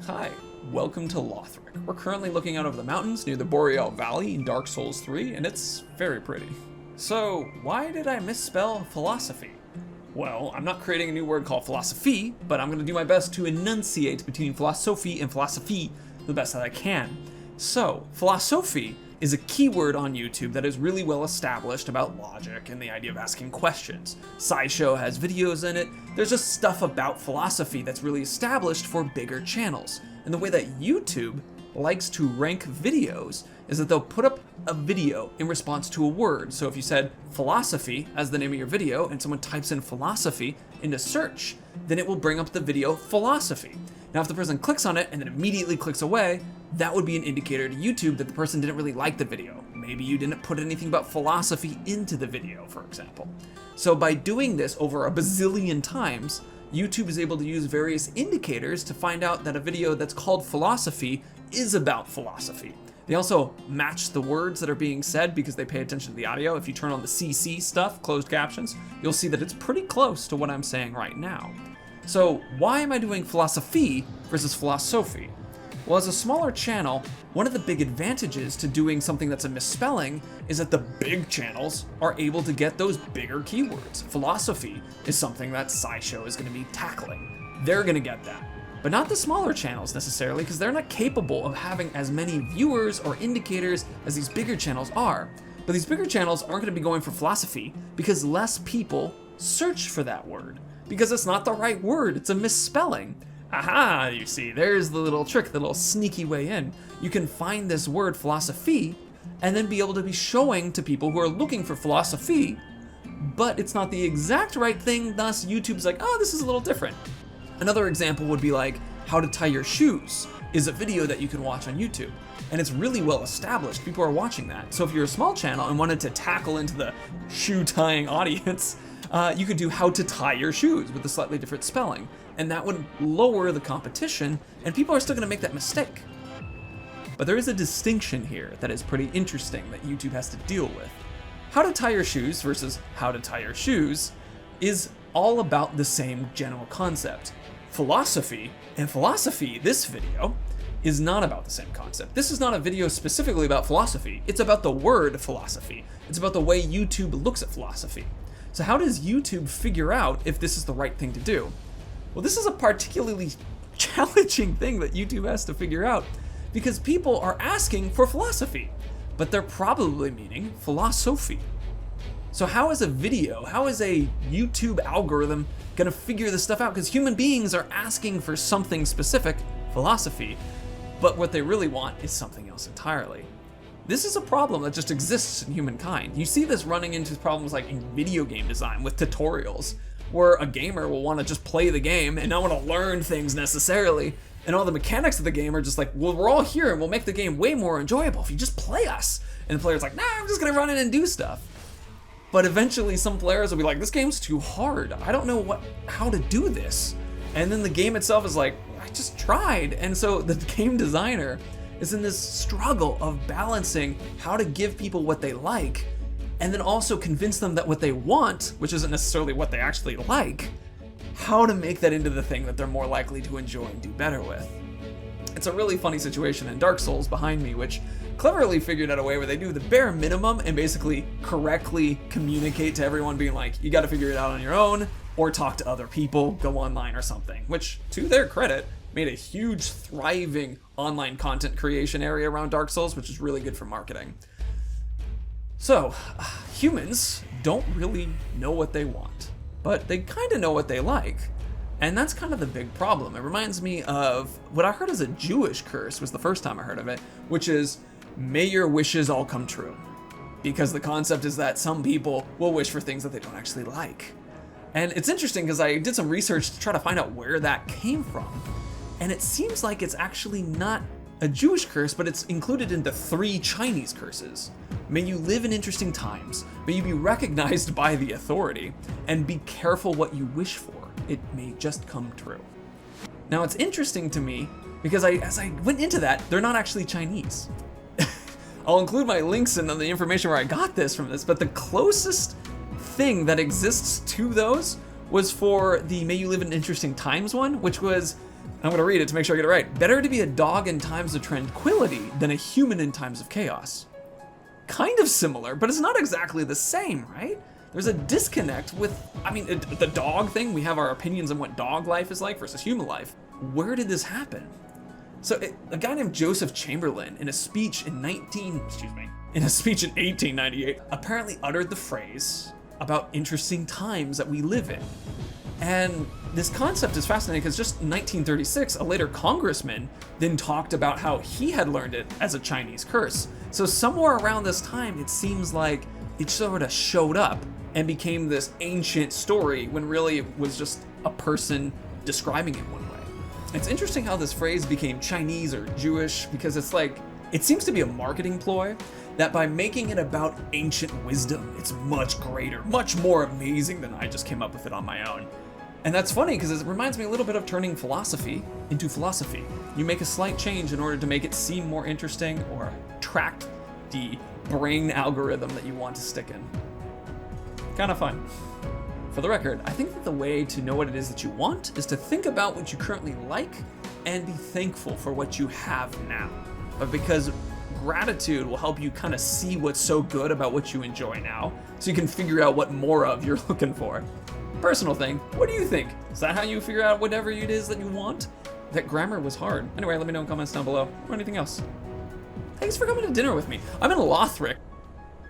Hi, welcome to Lothric. We're currently looking out over the mountains near the Boreal Valley in Dark Souls 3, and it's very pretty. So, why did I misspell philosophy? Well, I'm not creating a new word called philosophy, but I'm going to do my best to enunciate between philosophy and philosophy the best that I can. So, philosophy is a keyword on YouTube that is really well established about logic and the idea of asking questions. SciShow has videos in it. There's just stuff about philosophy that's really established for bigger channels. And the way that YouTube likes to rank videos is that they'll put up a video in response to a word. So if you said philosophy as the name of your video and someone types in philosophy into search, then it will bring up the video philosophy. Now if the person clicks on it and then immediately clicks away, that would be an indicator to YouTube that the person didn't really like the video. Maybe you didn't put anything about philosophy into the video, for example. So by doing this over a bazillion times, YouTube is able to use various indicators to find out that a video that's called philosophy is about philosophy. They also match the words that are being said because they pay attention to the audio. If you turn on the CC stuff, closed captions, you'll see that it's pretty close to what I'm saying right now. So why am I doing philosophy versus philosophy? Well, as a smaller channel, one of the big advantages to doing something that's a misspelling is that the big channels are able to get those bigger keywords. Philosophy is something that SciShow is going to be tackling. They're going to get that. But not the smaller channels necessarily, because they're not capable of having as many viewers or indicators as these bigger channels are. But these bigger channels aren't going to be going for philosophy because less people search for that word. Because it's not the right word, it's a misspelling. Aha, you see, there's the little trick, the little sneaky way in. You can find this word philosophy and then be able to be showing to people who are looking for philosophy, but it's not the exact right thing, thus YouTube's like, oh, this is a little different. Another example would be like how to tie your shoes is a video that you can watch on YouTube. And it's really well established, people are watching that. So if you're a small channel and wanted to tackle into the shoe tying audience, you could do how to tie your shoes with a slightly different spelling. And that would lower the competition, and people are still gonna make that mistake. But there is a distinction here that is pretty interesting that YouTube has to deal with. How to tie your shoes versus how to tie your shoes is all about the same general concept. Philosophy, this video, is not about the same concept. This is not a video specifically about philosophy. It's about the word philosophy. It's about the way YouTube looks at philosophy. So how does YouTube figure out if this is the right thing to do? Well, this is a particularly challenging thing that YouTube has to figure out because people are asking for philosophy, but they're probably meaning philosophy. So how is a YouTube algorithm gonna figure this stuff out? Because human beings are asking for something specific, philosophy, but what they really want is something else entirely. This is a problem that just exists in humankind. You see this running into problems like in video game design with tutorials, where a gamer will want to just play the game and not want to learn things necessarily, and all the mechanics of the game are just like, well, we're all here and we'll make the game way more enjoyable if you just play us. And the player's like, nah, I'm just gonna run in and do stuff. But eventually some players will be like, this game's too hard. I don't know how to do this. And then the game itself is like, I just tried. And so the game designer is in this struggle of balancing how to give people what they like and then also convince them that what they want, which isn't necessarily what they actually like, how to make that into the thing that they're more likely to enjoy and do better with. It's a really funny situation in Dark Souls behind me, which cleverly figured out a way where they do the bare minimum and basically correctly communicate to everyone being like, you gotta figure it out on your own, or talk to other people, go online or something, which to their credit, made a huge thriving online content creation area around Dark Souls, which is really good for marketing. So, humans don't really know what they want, but they kind of know what they like. And that's kind of the big problem. It reminds me of what I heard as a Jewish curse, was the first time I heard of it, which is, may your wishes all come true. Because the concept is that some people will wish for things that they don't actually like. And it's interesting because I did some research to try to find out where that came from. And it seems like it's actually not a Jewish curse, but it's included in the 3 Chinese curses. May you live in interesting times. May you be recognized by the authority. And be careful what you wish for. It may just come true. Now it's interesting to me because as I went into that, they're not actually Chinese. I'll include my links and the information where I got this from this, but the closest thing that exists to those was for the May You Live in Interesting Times one, which was I'm gonna read it to make sure I get it right. Better to be a dog in times of tranquility than a human in times of chaos. Kind of similar, but it's not exactly the same, right? There's a disconnect with, the dog thing. We have our opinions on what dog life is like versus human life. Where did this happen? So a guy named Joseph Chamberlain in a speech in 1898 apparently uttered the phrase about interesting times that we live in. And this concept is fascinating because just in 1936, a later congressman then talked about how he had learned it as a Chinese curse. So somewhere around this time, it seems like it sort of showed up and became this ancient story when really it was just a person describing it one way. It's interesting how this phrase became Chinese or Jewish because it's like, it seems to be a marketing ploy that by making it about ancient wisdom, it's much greater, much more amazing than I just came up with it on my own. And that's funny because it reminds me a little bit of turning philosophy into philosophy. You make a slight change in order to make it seem more interesting or attract the brain algorithm that you want to stick in. Kind of fun. For the record, I think that the way to know what it is that you want is to think about what you currently like and be thankful for what you have now. But because gratitude will help you kind of see what's so good about what you enjoy now, so you can figure out what more of you're looking for. Personal thing, what do you think? Is that how you figure out whatever it is that you want? That grammar was hard. Anyway, let me know in comments down below or anything else. Thanks for coming to dinner with me. I'm in Lothric.